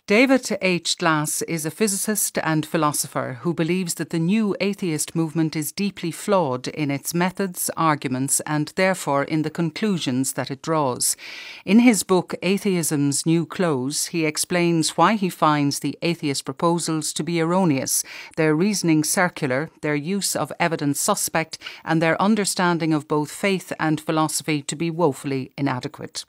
David H. Glass is a physicist and philosopher who believes that the new atheist movement is deeply flawed in its methods, arguments, and therefore in the conclusions that it draws. In his book Atheism's New Clothes, he explains why he finds the atheist proposals to be erroneous, their reasoning circular, their use of evidence suspect, and their understanding of both faith and philosophy to be woefully inadequate.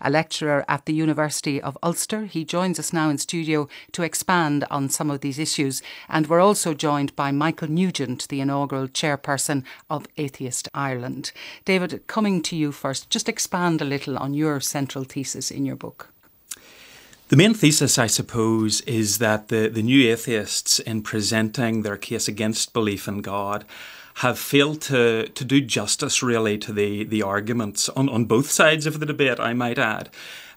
A lecturer at the University of Ulster, he joins us now in studio to expand on some of these issues, and we're also joined by Michael Nugent, the inaugural chairperson of Atheist Ireland. David, coming to you first, just expand a little on your central thesis in your book. The main thesis, I suppose, is that the new atheists, in presenting their case against belief in God, have failed to do justice, really, to the arguments on both sides of the debate, I might add.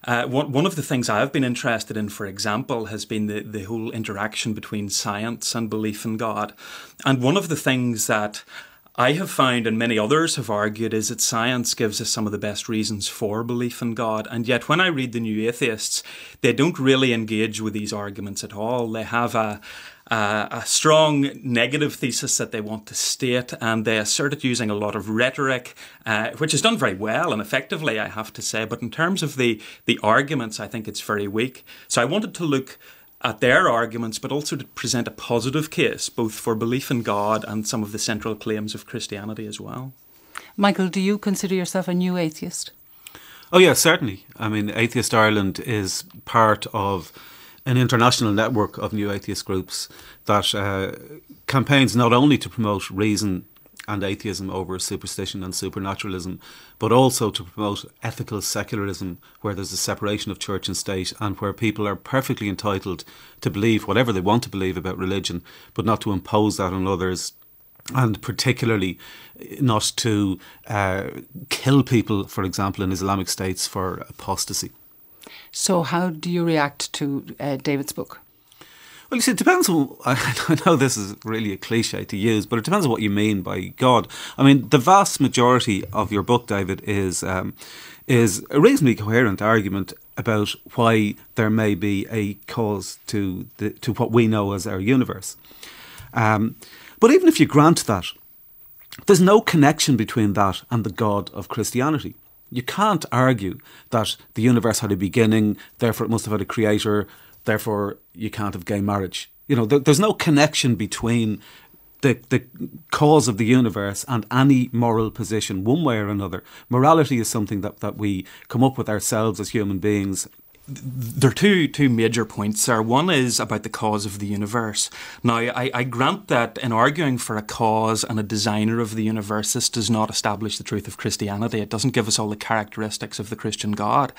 One of the things I've been interested in, for example, has been the whole interaction between science and belief in God. And one of the things that I have found, and many others have argued, is that science gives us some of the best reasons for belief in God. And yet when I read the new atheists, they don't really engage with these arguments at all. They have a strong negative thesis that they want to state, and they assert it using a lot of rhetoric, which is done very well and effectively, I have to say. But in terms of the arguments, I think it's very weak. So I wanted to look at their arguments, but also to present a positive case, both for belief in God and some of the central claims of Christianity as well. Michael, do you consider yourself a new atheist? Oh yeah, certainly. I mean, Atheist Ireland is part of an international network of new atheist groups that campaigns not only to promote reason and atheism over superstition and supernaturalism, but also to promote ethical secularism, where there's a separation of church and state and where people are perfectly entitled to believe whatever they want to believe about religion, but not to impose that on others, and particularly not to kill people, for example, in Islamic states for apostasy. So how do you react to David's book? Well, you see, it depends on, I know this is really a cliche to use, but it depends on what you mean by God. I mean, the vast majority of your book, David, is a reasonably coherent argument about why there may be a cause to what we know as our universe. But even if you grant that, there's no connection between that and the God of Christianity. You can't argue that the universe had a beginning, therefore it must have had a creator, therefore you can't have gay marriage. You know, there's no connection between the cause of the universe and any moral position, one way or another. Morality is something that we come up with ourselves as human beings. There are two major points there. One is about the cause of the universe. Now, I grant that in arguing for a cause and a designer of the universe, this does not establish the truth of Christianity. It doesn't give us all the characteristics of the Christian God.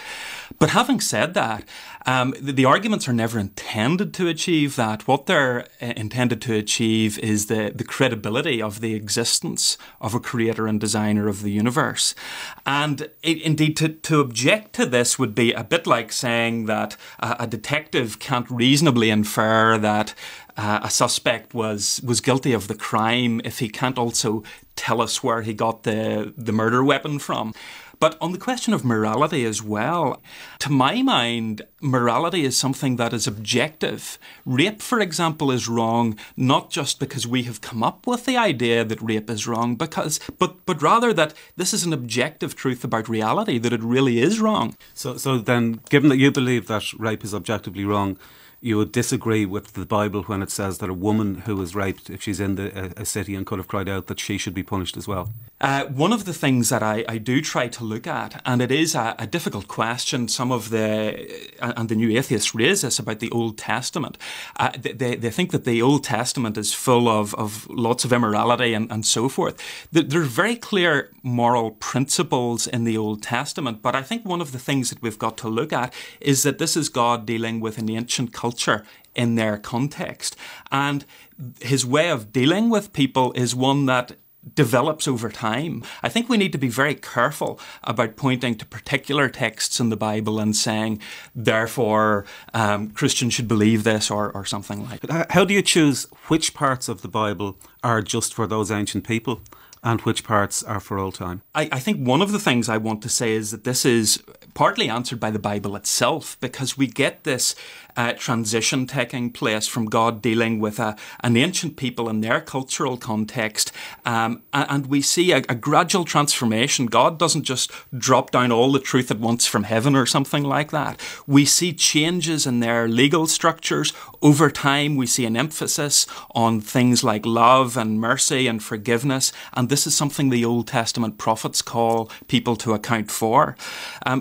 But having said that, the arguments are never intended to achieve that. What they're intended to achieve is the credibility of the existence of a creator and designer of the universe. And indeed, to object to this would be a bit like saying that a detective can't reasonably infer that a suspect was guilty of the crime if he can't also tell us where he got the murder weapon from. But on the question of morality as well, to my mind, morality is something that is objective. Rape, for example, is wrong, not just because we have come up with the idea that rape is wrong, but rather that this is an objective truth about reality, that it really is wrong. So then, given that you believe that rape is objectively wrong, you would disagree with the Bible when it says that a woman who is raped, if she's in a city and could have cried out, that she should be punished as well? One of the things that I do try to look at, and it is a difficult question, some of the new atheists raise this about the Old Testament. They think that the Old Testament is full of lots of immorality and so forth. There are very clear moral principles in the Old Testament, but I think one of the things that we've got to look at is that this is God dealing with an ancient culture in their context. And his way of dealing with people is one that develops over time. I think we need to be very careful about pointing to particular texts in the Bible and saying, therefore, Christians should believe this or something like that. How do you choose which parts of the Bible are just for those ancient people and which parts are for all time? I think one of the things I want to say is that this is partly answered by the Bible itself, because we get this transition taking place from God dealing with an ancient people in their cultural context, and we see a gradual transformation. God doesn't just drop down all the truth at once from heaven or something like that. We see changes in their legal structures. Over time, we see an emphasis on things like love and mercy and forgiveness, and this is something the Old Testament prophets call people to account for.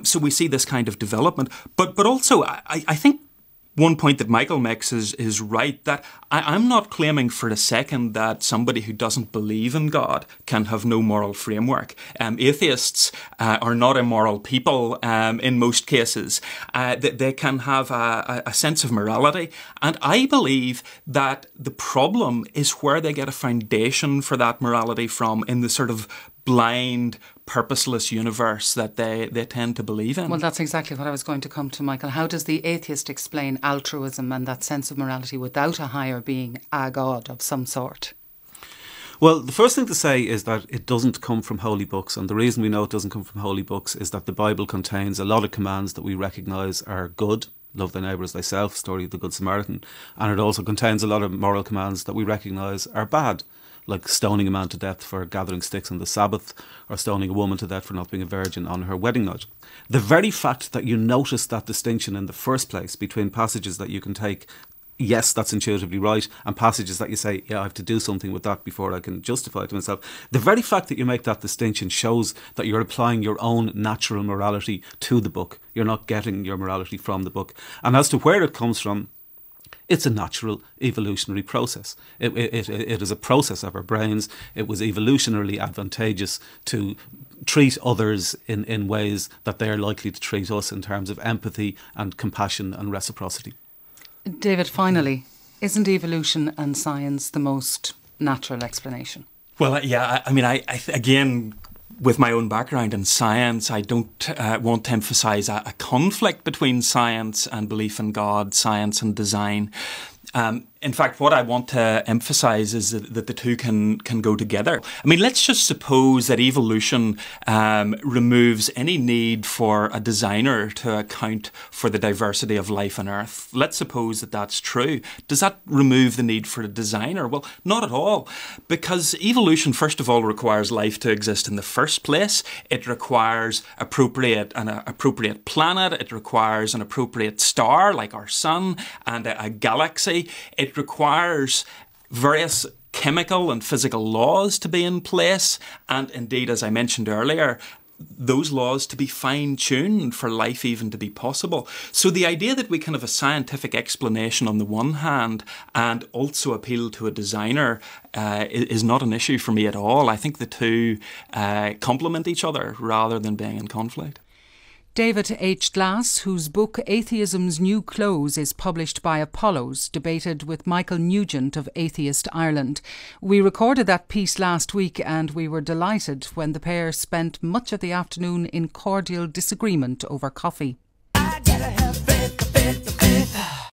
So we see this kind of development. But also, I think one point that Michael makes is right, that I'm not claiming for a second that somebody who doesn't believe in God can have no moral framework. Atheists are not immoral people in most cases. They can have a sense of morality. And I believe that the problem is where they get a foundation for that morality from, in the sort of blind, purposeless universe that they tend to believe in. Well, that's exactly what I was going to come to, Michael. How does the atheist explain altruism and that sense of morality without a higher being, a God of some sort? Well, the first thing to say is that it doesn't come from holy books, and the reason we know it doesn't come from holy books is that the Bible contains a lot of commands that we recognise are good. Love thy neighbour as thyself, story of the Good Samaritan. And it also contains a lot of moral commands that we recognise are bad, like stoning a man to death for gathering sticks on the Sabbath, or stoning a woman to death for not being a virgin on her wedding night. The very fact that you notice that distinction in the first place between passages that you can take, yes, that's intuitively right, and passages that you say, yeah, I have to do something with that before I can justify it to myself. The very fact that you make that distinction shows that you're applying your own natural morality to the book. You're not getting your morality from the book. And as to where it comes from, it's a natural evolutionary process. It is a process of our brains. It was evolutionarily advantageous to treat others in ways that they are likely to treat us, in terms of empathy and compassion and reciprocity. David, finally, isn't evolution and science the most natural explanation? Well, yeah, I mean, I again, with my own background in science, I don't want to emphasise a conflict between science and belief in God, science and design. In fact, what I want to emphasise is that the two can go together. I mean, let's just suppose that evolution removes any need for a designer to account for the diversity of life on Earth. Let's suppose that that's true. Does that remove the need for a designer? Well, not at all, because evolution, first of all, requires life to exist in the first place. It requires an appropriate planet. It requires an appropriate star, like our sun, and a galaxy. It requires various chemical and physical laws to be in place, and indeed, as I mentioned earlier, those laws to be fine-tuned for life even to be possible. So the idea that we can have a scientific explanation on the one hand and also appeal to a designer is not an issue for me at all. I think the two complement each other rather than being in conflict. David H. Glass, whose book Atheism's New Clothes is published by Apollos, debated with Michael Nugent of Atheist Ireland. We recorded that piece last week, and we were delighted when the pair spent much of the afternoon in cordial disagreement over coffee.